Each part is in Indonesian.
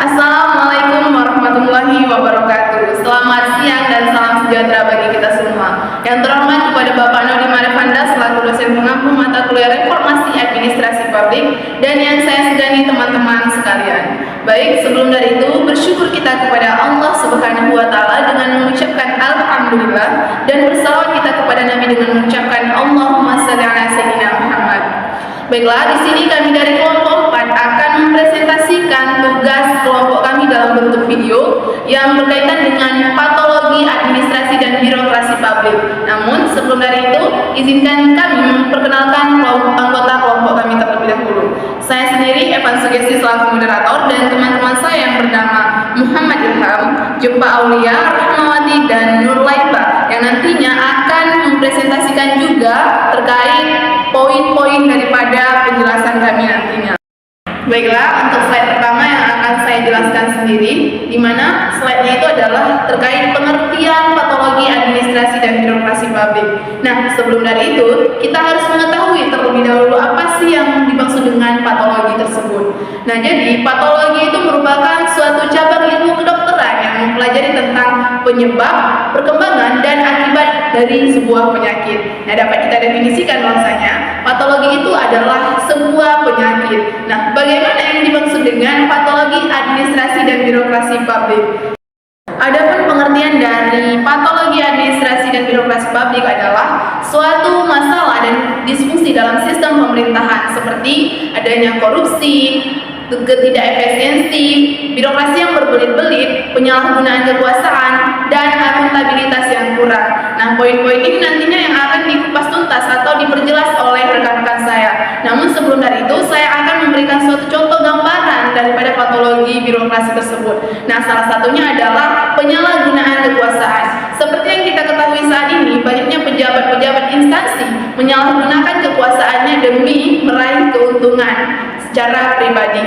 Assalamualaikum warahmatullahi wabarakatuh. Selamat siang dan salam sejahtera bagi kita semua. Yang terhormat kepada Bapak Nodi Marifanda selaku dosen pengampu mata kuliah Reformasi Administrasi Publik dan yang saya segani teman-teman sekalian. Baik, sebelum dari itu bersyukur kita kepada Allah Subhanahu wa taala dengan mengucapkan alhamdulillah dan bersalawat kita kepada Nabi dengan mengucapkan Allahumma shalli ala sayyidina Muhammad. Baiklah, di sini kami dari kelompok 4 akan mempresentasikan tugas kelompok kami dalam bentuk video yang berkaitan dengan patologi administrasi dan birokrasi publik. Namun, sebelum dari itu, izinkan kami memperkenalkan anggota kelompok kami terlebih dahulu. Saya sendiri, Evan Sugesti selaku moderator, dan teman-teman saya yang bernama Muhammad Ilham, Jumpa Aulia, Rahmawati, dan Nur Laiba, yang nantinya akan mempresentasikan juga terkait poin-poin daripada penjelasan kami nantinya. Baiklah, untuk slide pertama yang akan saya jelaskan sendiri, di mana slide-nya itu adalah terkait pengertian patologi administrasi dan birokrasi publik. Nah, sebelum dari itu, kita harus mengetahui terlebih dahulu apa sih yang dimaksud dengan patologi tersebut. Nah, jadi patologi itu merupakan suatu cabang ilmu kedokteran yang mempelajari tentang penyebab, perkembangan, dan akibat dari sebuah penyakit. Nah, dapat kita definisikan bahwasanya patologi itu adalah sebuah penyakit. Nah, bagaimana yang dimaksud dengan patologi administrasi dan birokrasi publik? Adapun pengertian dari patologi administrasi dan birokrasi publik adalah suatu masalah dan disfungsi dalam sistem pemerintahan seperti adanya korupsi, ketidakefisiensi, birokrasi yang berbelit-belit, penyalahgunaan kekuasaan, dan akuntabilitas yang kurang. Nah, poin-poin ini nantinya yang akan dikupas tuntas atau diperjelas oleh rekan-rekan saya. Namun sebelum dari itu, saya akan memberikan suatu contoh gambaran daripada patologi birokrasi tersebut. Nah, salah satunya adalah penyalahgunaan kekuasaan. Seperti yang kita ketahui saat ini, banyaknya pejabat-pejabat instansi menyalahgunakan kekuasaannya demi meraih keuntungan secara pribadi.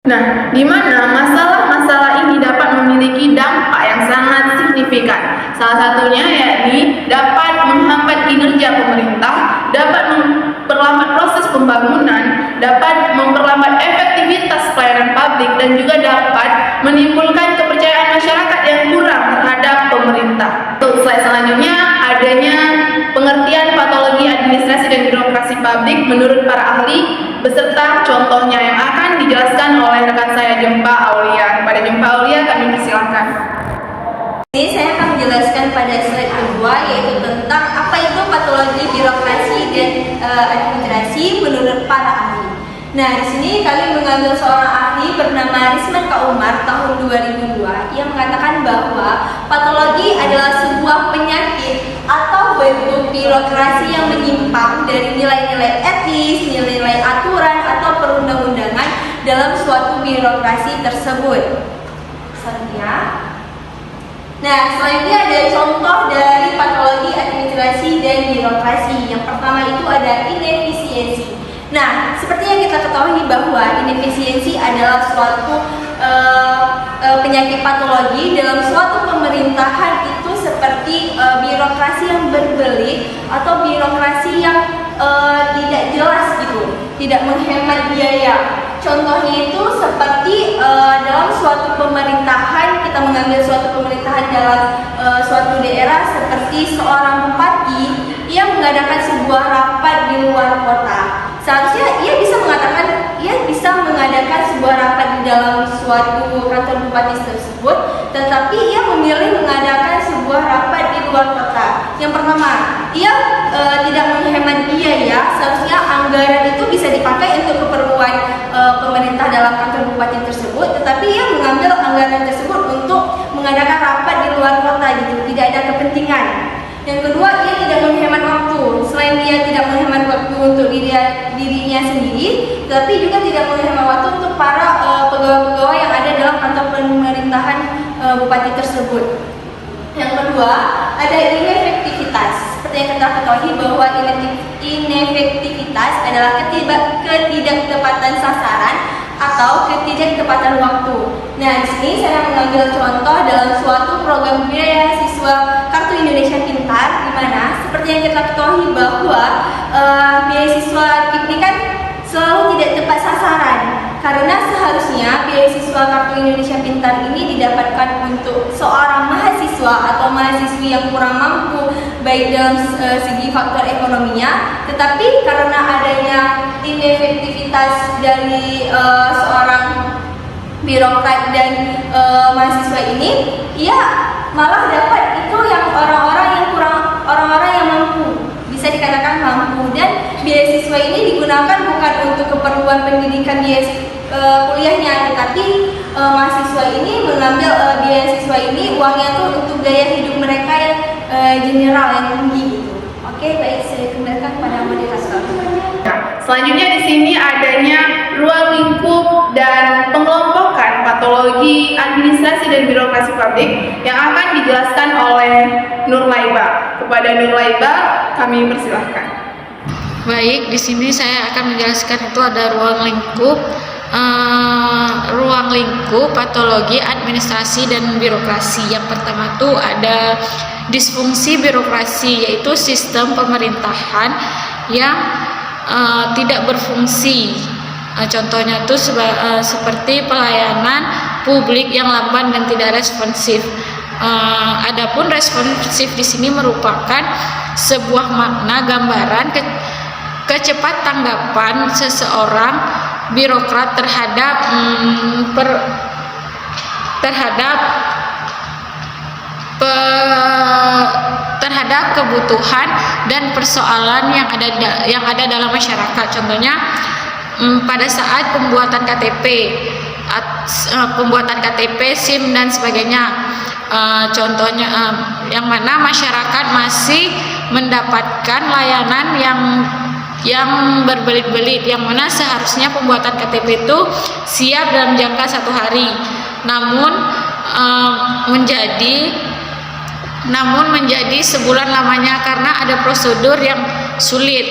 Nah, di mana masalah-masalah ini dapat memiliki dampak yang sangat signifikan. Salah satunya yakni dapat menghambat kinerja pemerintah, dapat memperlambat proses pembangunan, dapat memperlambat efektivitas pelayanan publik, dan juga dapat menimbulkan kepercayaan masyarakat yang kurang terhadap pemerintah. Untuk slide selanjutnya, adanya pengertian patologi administrasi dan birokrasi publik menurut para ahli beserta contohnya yang akan dijelaskan oleh rekan saya Jempa Aulia. Kepada Jempa Aulia kami persilahkan. Ini saya akan menjelaskan pada slide kedua, yaitu tentang apa itu patologi birokrasi dan administrasi menurut para ahli. Nah, di sini kami mengambil seorang ahli bernama Risman K. Umar tahun 2002. Ia mengatakan bahwa patologi adalah sebuah penyakit atau bentuk birokrasi yang menyimpang dari nilai-nilai etis, nilai-nilai aturan atau perundang-undangan dalam suatu birokrasi tersebut. Selanjutnya. Nah, selanjutnya ada contoh dari patologi administrasi dan birokrasi. Yang pertama itu ada inefisiensi. Nah, seperti yang kita ketahui bahwa inefisiensi adalah suatu penyakit patologi dalam suatu pemerintahan itu seperti birokrasi yang berbelit atau birokrasi yang tidak jelas gitu, tidak menghemat biaya. Contohnya itu seperti dalam suatu pemerintahan, kita mengambil suatu pemerintahan dalam suatu daerah seperti seorang bupati yang mengadakan sebuah rapat di luar kota. Seharusnya ia bisa mengadakan sebuah rapat di dalam suatu kantor bupati tersebut, tetapi ia memilih mengadakan sebuah rapat di luar kota. Yang pertama, ia tidak menghemat biaya. Seharusnya anggaran itu bisa dipakai untuk keperluan pemerintah dalam kantor bupati tersebut, tetapi ia mengambil anggaran tersebut untuk mengadakan rapat di luar kota gitu, tidak ada kepentingan. Yang kedua, ia tidak menghemat waktu. Selain dia tidak menghemat waktu untuk dirinya sendiri, tapi juga tidak menghemat waktu untuk para pegawai-pegawai yang ada dalam kantor pemerintahan bupati tersebut. Yang kedua, ada inefektivitas. Seperti yang kita ketahui bahwa inefektivitas adalah ketidaktepatan sasaran atau ketidaktepatan waktu. Nah, di sini saya mengambil contoh dalam suatu program beasiswa Kartu Indonesia Pintar, di mana seperti yang kita ketahui bahwa beasiswa KIP ini kan selalu tidak tepat sasaran. karena seharusnya beasiswa Kartu Indonesia Pintar ini didapatkan untuk seorang mahasiswa atau mahasiswi yang kurang mampu baik dalam segi faktor ekonominya, tetapi karena adanya inefektivitas dari seorang birokrat dan mahasiswa ini, ia malah dapat itu yang orang-orang yang mampu, bisa dikatakan mampu, dan beasiswa ini digunakan bukan untuk keperluan pendidikan kuliahnya, tetapi mahasiswa ini mengambil beasiswa ini uangnya tuh untuk gaya hidup mereka yang general, yang tinggi gitu. Oke, baik, saya kembalikan pada moderator. Selanjutnya di sini adanya ruang lingkup dan pengelompokan patologi administrasi dan birokrasi publik yang akan dijelaskan oleh Nurlaiba. Kepada Nurlaiba kami persilahkan. Baik, di sini saya akan menjelaskan itu ada ruang lingkup patologi administrasi dan birokrasi. Yang pertama tuh ada disfungsi birokrasi, yaitu sistem pemerintahan yang tidak berfungsi. Contohnya tuh seperti pelayanan publik yang lamban dan tidak responsif. Adapun responsif di sini merupakan sebuah makna gambaran kecepat tanggapan seseorang birokrat terhadap kebutuhan dan persoalan yang ada dalam masyarakat. Contohnya pada saat pembuatan KTP, SIM dan sebagainya. Contohnya yang mana masyarakat masih mendapatkan layanan yang berbelit-belit, yang mana seharusnya pembuatan KTP itu siap dalam jangka 1 hari, namun menjadi sebulan lamanya karena ada prosedur yang sulit.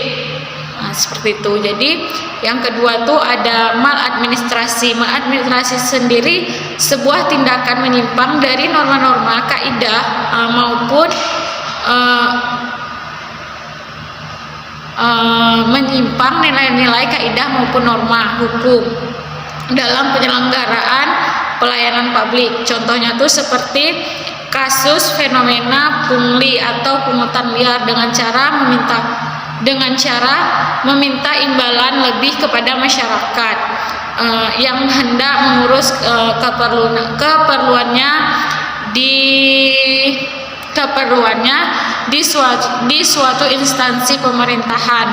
Nah, seperti itu. Jadi yang kedua tuh ada maladministrasi. Maladministrasi sendiri sebuah tindakan menyimpang dari norma-norma, kaidah maupun menyimpang nilai-nilai kaidah maupun norma hukum dalam penyelenggaraan pelayanan publik. Contohnya tuh seperti kasus fenomena pungli atau pungutan liar dengan cara meminta imbalan lebih kepada masyarakat yang hendak mengurus keperluannya di suatu instansi pemerintahan.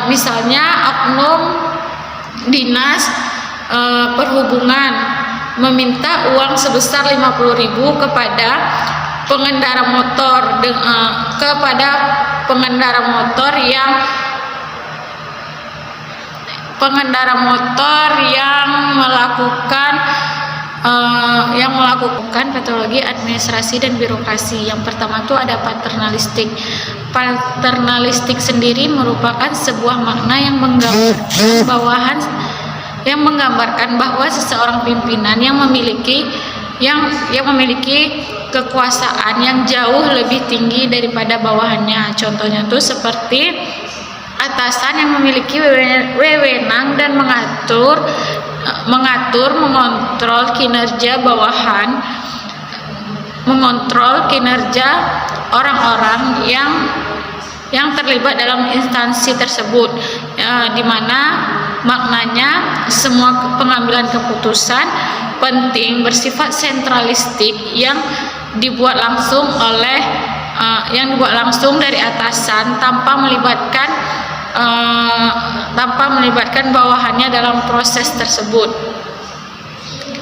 Misalnya oknum dinas perhubungan meminta uang sebesar 50.000 kepada pengendara motor yang melakukan patologi administrasi dan birokrasi. Yang pertama itu ada paternalistik. Paternalistik sendiri merupakan sebuah makna yang menggambarkan bahwa seseorang pimpinan yang memiliki kekuasaan yang jauh lebih tinggi daripada bawahannya. Contohnya tuh seperti atasan yang memiliki wewenang dan mengontrol kinerja bawahan, mengontrol kinerja orang-orang yang terlibat dalam instansi tersebut, di mana maknanya semua pengambilan keputusan penting bersifat sentralistik yang dibuat langsung dari atasan tanpa melibatkan bawahannya dalam proses tersebut.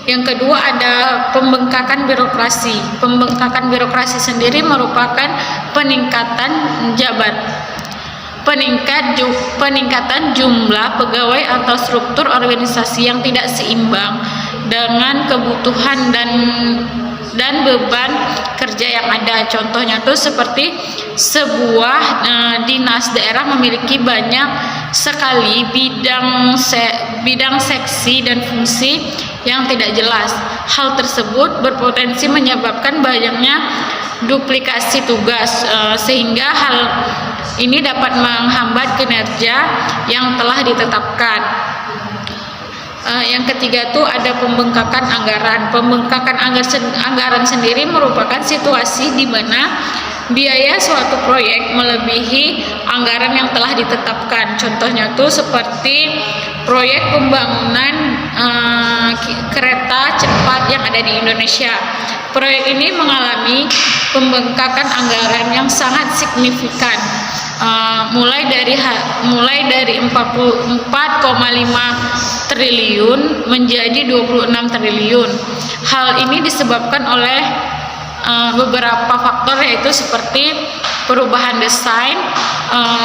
Yang kedua ada pembengkakan birokrasi. Pembengkakan birokrasi sendiri merupakan peningkatan jumlah pegawai atau struktur organisasi yang tidak seimbang dengan kebutuhan dan beban kerja yang ada. Contohnya tuh seperti sebuah dinas daerah memiliki banyak sekali bidang seksi dan fungsi yang tidak jelas. Hal tersebut berpotensi menyebabkan banyaknya duplikasi tugas, sehingga hal ini dapat menghambat kinerja yang telah ditetapkan. Yang ketiga tuh ada pembengkakan anggaran. Pembengkakan anggaran sendiri merupakan situasi di mana biaya suatu proyek melebihi anggaran yang telah ditetapkan. Contohnya tuh seperti proyek pembangunan kereta cepat yang ada di Indonesia. Proyek ini mengalami pembengkakan anggaran yang sangat signifikan. Mulai dari 44,5 triliun menjadi 26 triliun. Hal ini disebabkan oleh beberapa faktor, yaitu seperti perubahan desain,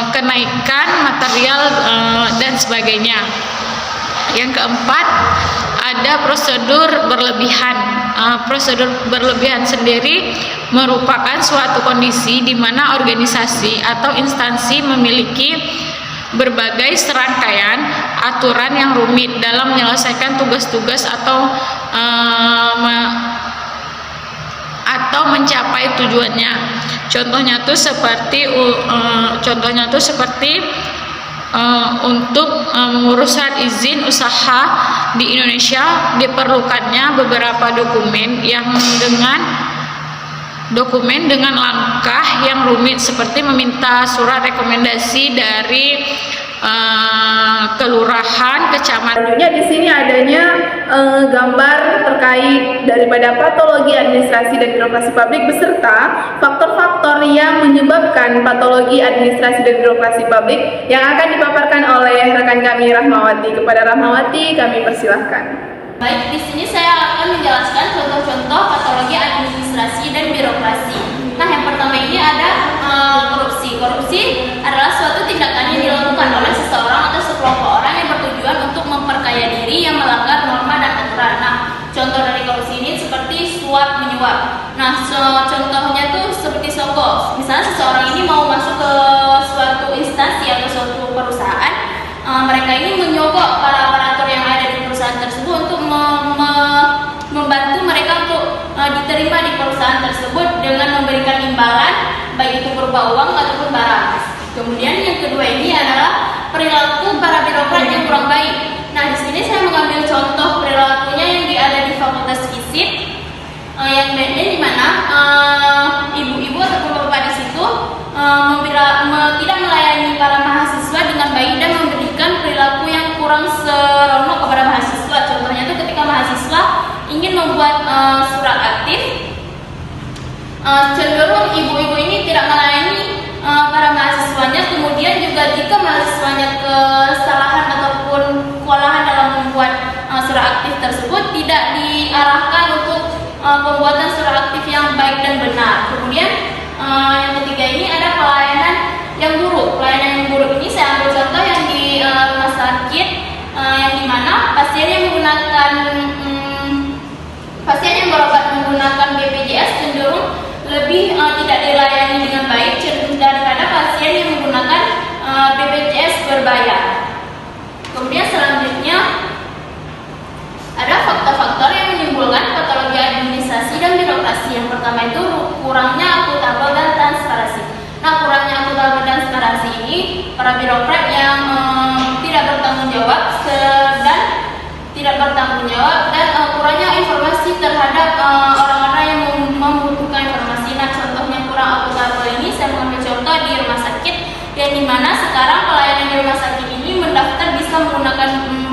kenaikan material, dan sebagainya. Yang keempat, ada prosedur berlebihan. Prosedur berlebihan sendiri merupakan suatu kondisi di mana organisasi atau instansi memiliki berbagai serangkaian aturan yang rumit dalam menyelesaikan tugas-tugas atau mencapai tujuannya. Contohnya tuh seperti untuk mengurusan izin usaha di Indonesia diperlukannya beberapa dokumen dengan langkah yang rumit, seperti meminta surat rekomendasi dari kelurahan, kecamatan. Selanjutnya di sini adanya gambar terkait daripada patologi administrasi dan birokrasi publik beserta faktor-faktor yang menyebabkan patologi administrasi dan birokrasi publik yang akan dipaparkan oleh rekan kami Rahmawati. Kepada Rahmawati kami persilahkan. Baik, di sini saya akan menjelaskan contoh-contoh patologi administrasi dan birokrasi. Nah, yang pertama ini ada korupsi. Korupsi adalah suatu tindakan yang dilakukan oleh seseorang atau sekelompok orang yang bertujuan untuk memperkaya diri yang melanggar norma dan aturan. Nah, contoh dari korupsi ini seperti suap menyuap. Nah, contohnya tuh seperti sogok. Misalnya seseorang ini mau masuk ke suatu instansi atau suatu perusahaan, mereka ini menyogok para aparatur yang ada di perusahaan tersebut untuk membantu mereka untuk diterima di perusahaan tersebut dengan memberikan imbalan, baik itu berupa uang ataupun barang. Kemudian yang kedua ini adalah perilaku para birokrat yang kurang baik. Nah, di sini saya mengambil contoh perilakunya yang ada di Fakultas Fisip, yang di mana ibu-ibu ataupun bapak di situ tidak melayani para mahasiswa dengan baik dan memberikan perilaku yang kurang senonoh kepada mahasiswa. Contohnya itu ketika mahasiswa ingin membuat surat aktif, cenderung ibu-ibu ini tidak melayani para mahasiswanya. Kemudian juga jika mahasiswanya kesalahan ataupun kewalahan dalam membuat surat aktif tersebut, tidak diarahkan untuk pembuatan surat aktif yang baik dan benar. Kemudian yang ketiga ini ada pelayanan yang buruk. Pelayanan yang buruk ini saya ambil contoh yang di rumah sakit, yang dimana pasien yang berobat menggunakan BPJS cenderung lebih tidak dilayani dengan baik daripada pasien yang menggunakan BPJS berbayar. Kemudian selanjutnya ada faktor-faktor yang menimbulkan patologi administrasi dan birokrasi. Yang pertama itu kurangnya akuntabel dan transparansi. Nah, kurangnya akuntabel dan transparansi ini para birokrat yang tidak bertanggung jawab dan kurangnya informasi terhadap orang-orang yang membutuhkan informasi. Nah, contohnya kurang akuntabel ini saya mengambil contoh di rumah sakit, yang dimana sekarang pelayanan di rumah sakit ini mendaftar bisa menggunakan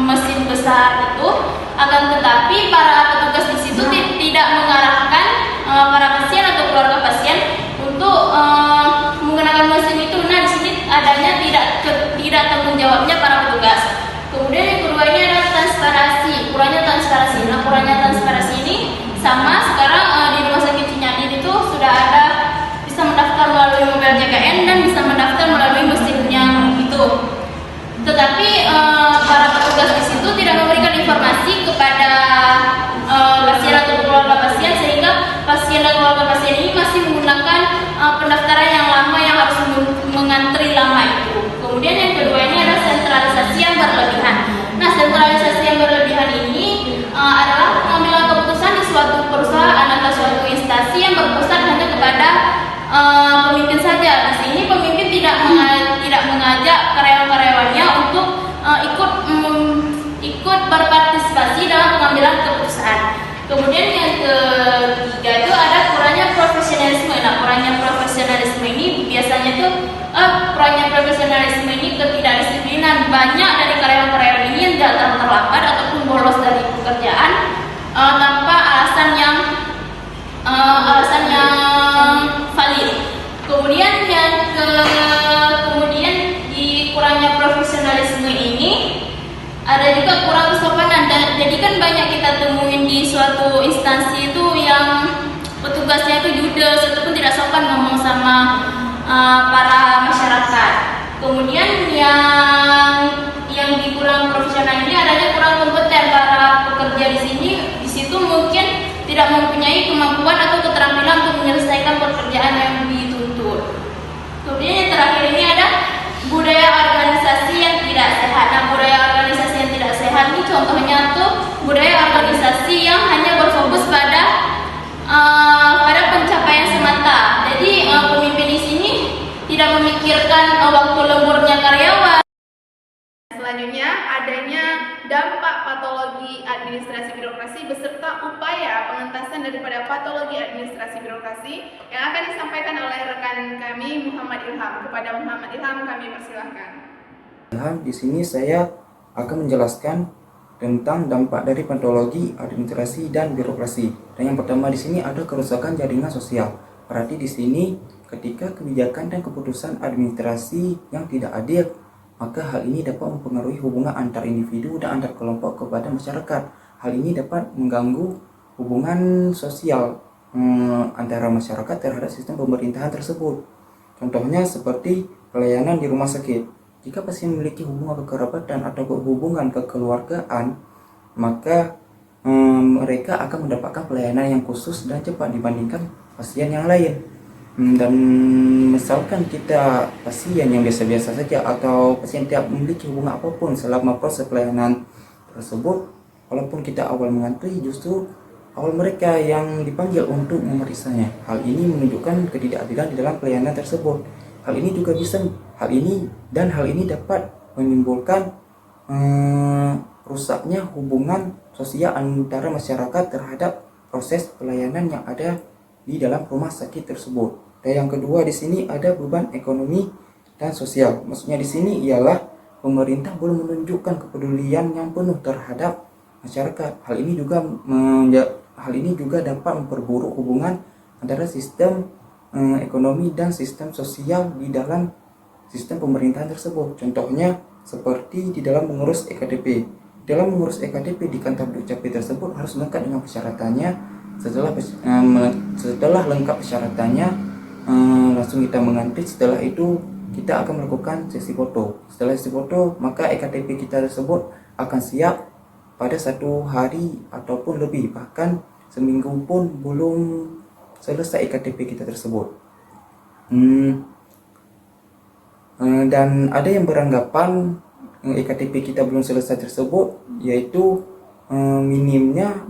mesin besar itu, akan tetapi para petugas di situ tidak mengarahkan para pasien atau keluarga pasien untuk menggunakan mesin itu. Nah, di sini adanya tidak tanggung jawabnya para petugas. Kemudian yang kedua ini adalah transparansi, kurangnya transparansi. Nah, kurangnya transparansi ini sama sekarang di rumah sakit Cinyadin itu sudah ada bisa mendaftar melalui mobil JKN dan bisa mendaftar melalui mesin yang itu. Tetapi para petugas di situ tidak memberikan informasi kepada pasien atau keluarga pasien, sehingga pasien dan keluarga pasien ini masih menggunakan pendaftaran yang lama yang harus mengantri lama itu. Kemudian yang kedua ini adalah sentralisasi yang berlebihan. Nah, sentralisasi yang berlebihan ini adalah pengambilan keputusan di suatu perusahaan atau suatu instansi yang berpusat hanya kepada pemimpin saja. Di sini pemimpin tidak mengajak karyawan-karyawannya untuk ikut berpartisipasi kemudian yang ketiga itu ada kurangnya profesionalisme. Nah, kurangnya profesionalisme ini biasanya tuh kurangnya profesionalisme ini ketidakdisiplinan. Banyak dari karyawan-karyawan ini yang datang terlambat ataupun bolos dari pekerjaan tanpa alasan yang valid. Kemudian kemudian di kurangnya profesionalisme ini ada juga kurang kesopanan. Jadi kan banyak kita temuin di suatu instansi itu yang petugasnya itu judes ataupun tidak sopan ngomong sama para masyarakat. Kemudian yang di kurang profesional ini adanya kurang kompeten para pekerja di sini. Di situ mungkin tidak mempunyai kemampuan atau keterampilan untuk menyelesaikan pekerjaan yang dituntut. Kemudian yang terakhir ini ada budaya organisasi yang tidak sehat. Nah, budaya organisasi yang tidak sehat ini contohnya tuh budaya organisasi yang hanya berfokus pada pencapaian semata. Jadi pemimpin di sini tidak memikirkan waktu lemburnya karyawan. Selanjutnya, adanya dampak patologi administrasi birokrasi beserta upaya pengentasan daripada patologi administrasi birokrasi yang akan disampaikan oleh rekan kami Muhammad Ilham. Kepada Muhammad Ilham kami persilahkan. Di sini saya akan menjelaskan tentang dampak dari patologi administrasi dan birokrasi. Dan yang pertama di sini ada kerusakan jaringan sosial. Berarti di sini ketika kebijakan dan keputusan administrasi yang tidak adil, maka hal ini dapat mempengaruhi hubungan antar individu dan antar kelompok kepada masyarakat. Hal ini dapat mengganggu hubungan sosial antara masyarakat terhadap sistem pemerintahan tersebut. Contohnya seperti pelayanan di rumah sakit. Jika pasien memiliki hubungan kekerabatan atau hubungan kekeluargaan, maka mereka akan mendapatkan pelayanan yang khusus dan cepat dibandingkan pasien yang lain. Dan misalkan kita pasien yang biasa-biasa saja atau pasien tidak memiliki hubungan apapun selama proses pelayanan tersebut, walaupun kita awal mengantri, justru awal mereka yang dipanggil untuk memeriksanya. Hal ini menunjukkan ketidakadilan di dalam pelayanan tersebut. Hal ini dapat menimbulkan rusaknya hubungan sosial antara masyarakat terhadap proses pelayanan yang ada di dalam rumah sakit tersebut. Dan yang kedua di sini ada beban ekonomi dan sosial. Maksudnya di sini ialah pemerintah belum menunjukkan kepedulian yang penuh terhadap masyarakat. Hal ini juga dapat memperburuk hubungan antara sistem ekonomi dan sistem sosial di dalam sistem pemerintahan tersebut. Contohnya seperti di dalam mengurus EKTP. Dalam mengurus EKTP di kantor Dukcapil tersebut harus lengkap dengan persyaratannya. Setelah lengkap persyaratannya, langsung kita mengantri. Setelah itu kita akan melakukan sesi foto. Setelah sesi foto, maka EKTP kita tersebut akan siap pada 1 hari ataupun lebih, bahkan seminggu pun belum selesai EKTP kita tersebut. Dan ada yang beranggapan EKTP kita belum selesai tersebut, yaitu minimnya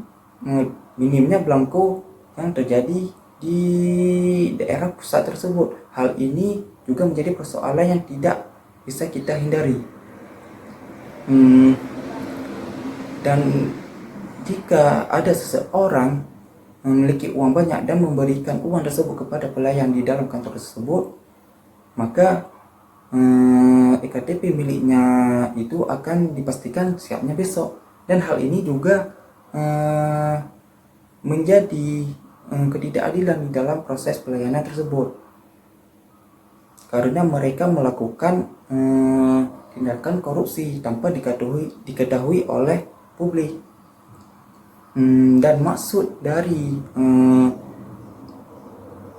belangko yang terjadi di daerah pusat tersebut. Hal ini juga menjadi persoalan yang tidak bisa kita hindari. Dan jika ada seseorang memiliki uang banyak dan memberikan uang tersebut kepada pelayan di dalam kantor tersebut, maka EKTP miliknya itu akan dipastikan siapnya besok. Dan hal ini juga menjadi ketidakadilan di dalam proses pelayanan tersebut, karena mereka melakukan tindakan korupsi tanpa diketahui oleh publik. Dan maksud dari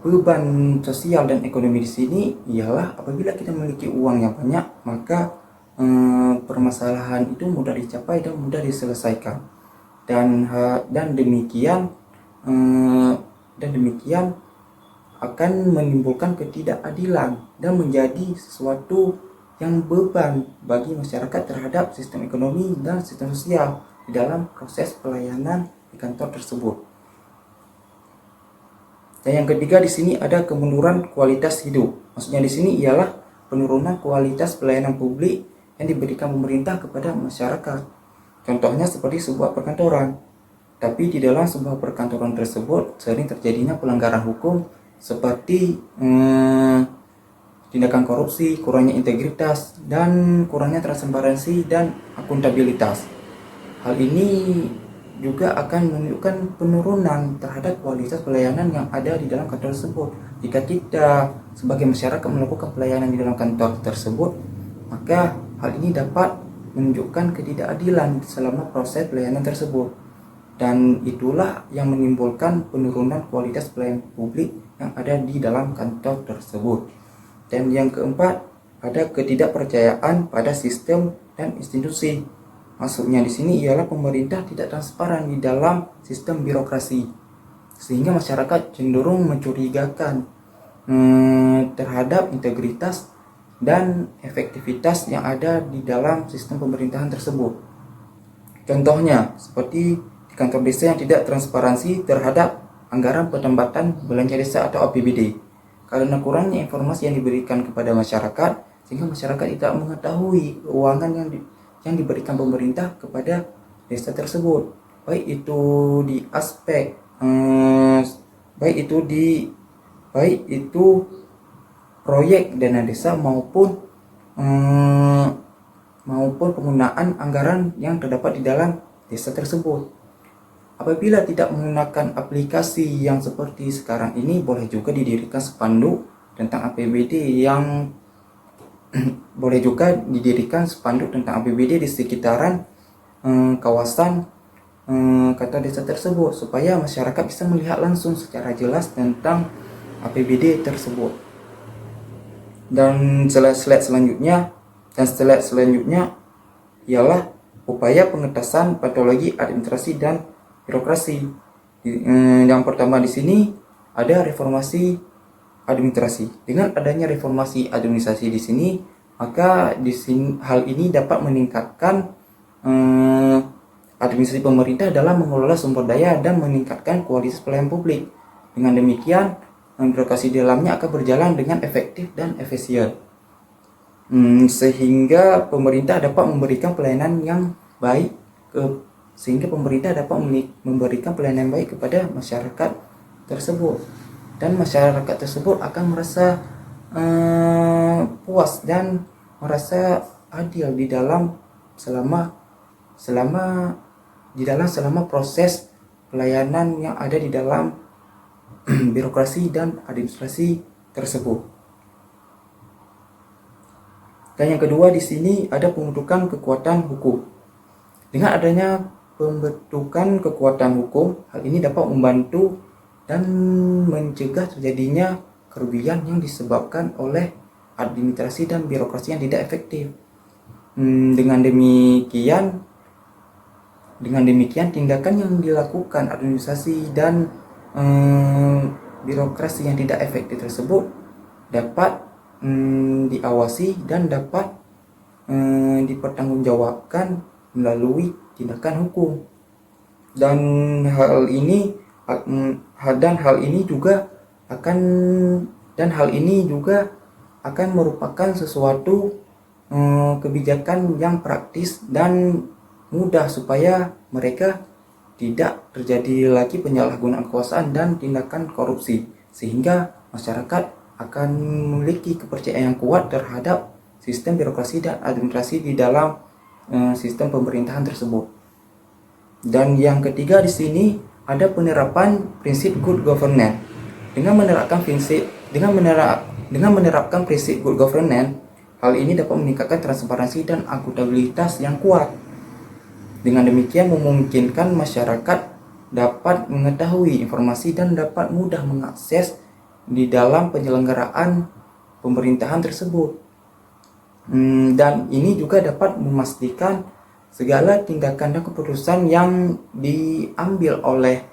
beban sosial dan ekonomi di sini ialah apabila kita memiliki uang yang banyak, maka permasalahan itu mudah dicapai dan mudah diselesaikan. Dan demikian akan menimbulkan ketidakadilan dan menjadi sesuatu yang beban bagi masyarakat terhadap sistem ekonomi dan sistem sosial di dalam proses pelayanan di kantor tersebut. Dan yang ketiga di sini ada kemunduran kualitas hidup. Maksudnya di sini ialah penurunan kualitas pelayanan publik yang diberikan pemerintah kepada masyarakat. Contohnya seperti sebuah perkantoran. Tapi di dalam sebuah perkantoran tersebut sering terjadinya pelanggaran hukum seperti tindakan korupsi, kurangnya integritas, dan kurangnya transparansi dan akuntabilitas. Hal ini juga akan menunjukkan penurunan terhadap kualitas pelayanan yang ada di dalam kantor tersebut. Jika kita sebagai masyarakat melakukan pelayanan di dalam kantor tersebut, maka hal ini dapat menunjukkan ketidakadilan selama proses pelayanan tersebut. Dan itulah yang menimbulkan penurunan kualitas pelayanan publik yang ada di dalam kantor tersebut. Dan yang keempat, ada ketidakpercayaan pada sistem dan institusi. Maksudnya di sini ialah pemerintah tidak transparan di dalam sistem birokrasi, sehingga masyarakat cenderung mencurigakan terhadap integritas dan efektivitas yang ada di dalam sistem pemerintahan tersebut. Contohnya, seperti di kantor desa yang tidak transparansi terhadap anggaran pendapatan belanja desa atau APBD, karena kurangnya informasi yang diberikan kepada masyarakat, sehingga masyarakat tidak mengetahui keuangan yang diberikan pemerintah kepada desa tersebut, baik itu di aspek baik itu proyek dana desa maupun penggunaan anggaran yang terdapat di dalam desa tersebut. Apabila tidak menggunakan aplikasi yang seperti sekarang ini, boleh juga didirikan spanduk tentang APBD di sekitaran kawasan kantor desa tersebut, supaya masyarakat bisa melihat langsung secara jelas tentang APBD tersebut. Dan slide selanjutnya ialah upaya pengentasan patologi administrasi dan birokrasi. Yang pertama di sini ada reformasi administrasi. Dengan adanya reformasi administrasi di sini, maka hal ini dapat meningkatkan administrasi pemerintah dalam mengelola sumber daya dan meningkatkan kualitas pelayanan publik. Dengan demikian, birokrasi di dalamnya akan berjalan dengan efektif dan efisien, sehingga pemerintah dapat memberikan pelayanan yang baik kepada masyarakat tersebut, dan masyarakat tersebut akan merasa puas dan merasa adil di dalam selama proses pelayanan yang ada di dalam birokrasi dan administrasi tersebut. Dan yang kedua di sini ada pembentukan kekuatan hukum. Dengan adanya pembentukan kekuatan hukum, hal ini dapat membantu dan mencegah terjadinya kerugian yang disebabkan oleh administrasi dan birokrasi yang tidak efektif. Dengan demikian tindakan yang dilakukan administrasi dan birokrasi yang tidak efektif tersebut dapat diawasi dan dapat dipertanggungjawabkan melalui tindakan hukum. Dan hal ini juga akan merupakan sesuatu kebijakan yang praktis dan mudah, supaya mereka tidak terjadi lagi penyalahgunaan kekuasaan dan tindakan korupsi, sehingga masyarakat akan memiliki kepercayaan yang kuat terhadap sistem birokrasi dan administrasi di dalam sistem pemerintahan tersebut. Dan yang ketiga di sini ada penerapan prinsip good governance. Dengan menerapkan prinsip good governance, hal ini dapat meningkatkan transparansi dan akuntabilitas yang kuat. Dengan demikian memungkinkan masyarakat dapat mengetahui informasi dan dapat mudah mengakses di dalam penyelenggaraan pemerintahan tersebut. Dan ini juga dapat memastikan segala tindakan dan keputusan yang diambil oleh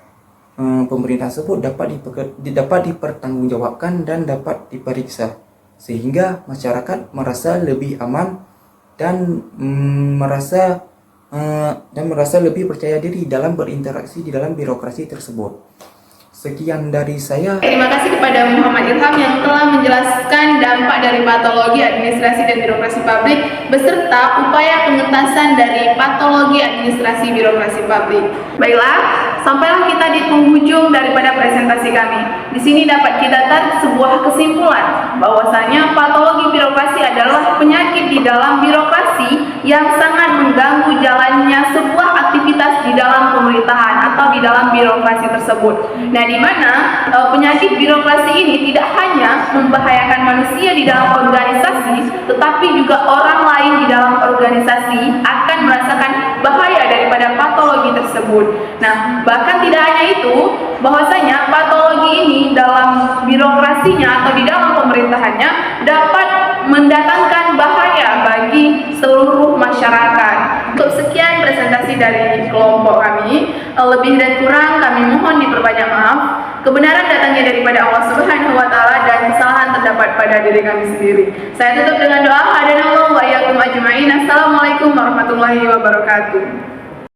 pemerintahan tersebut dapat dipertanggungjawabkan dan dapat diperiksa, sehingga masyarakat merasa lebih aman dan merasa lebih percaya diri dalam berinteraksi di dalam birokrasi tersebut. Sekian dari saya. Terima kasih kepada Muhammad Ilham yang telah menjelaskan dampak dari patologi administrasi dan birokrasi publik beserta upaya pengentasan dari patologi administrasi birokrasi publik. Baiklah, sampailah kita di penghujung daripada presentasi kami. Di sini dapat kita tarik sebuah kesimpulan bahwasanya patologi birokrasi adalah penyakit di dalam birokrasi yang sangat mengganggu jalannya sebuah aktivitas di dalam pemerintahan atau di dalam birokrasi tersebut. Nah, di mana penyakit birokrasi ini tidak hanya membahayakan manusia di dalam organisasi, tetapi juga orang lain di dalam organisasi akan merasakan bahaya daripada patologi tersebut. Nah, bahkan tidak hanya itu, bahwasanya patologi ini dalam birokrasinya atau di dalam pemerintahannya dapat mendatangkan bahaya bagi seluruh masyarakat. Untuk sekian presentasi dari kelompok kami, lebih dan kurang kami mohon diperbanyak maaf. Kebenaran datangnya daripada Allah Subhanahu wa taala dan kesalahan terdapat pada diri kami sendiri. Saya tutup dengan doa, hadanallahu wa iyyakum ajmain. Assalamualaikum warahmatullahi wabarakatuh.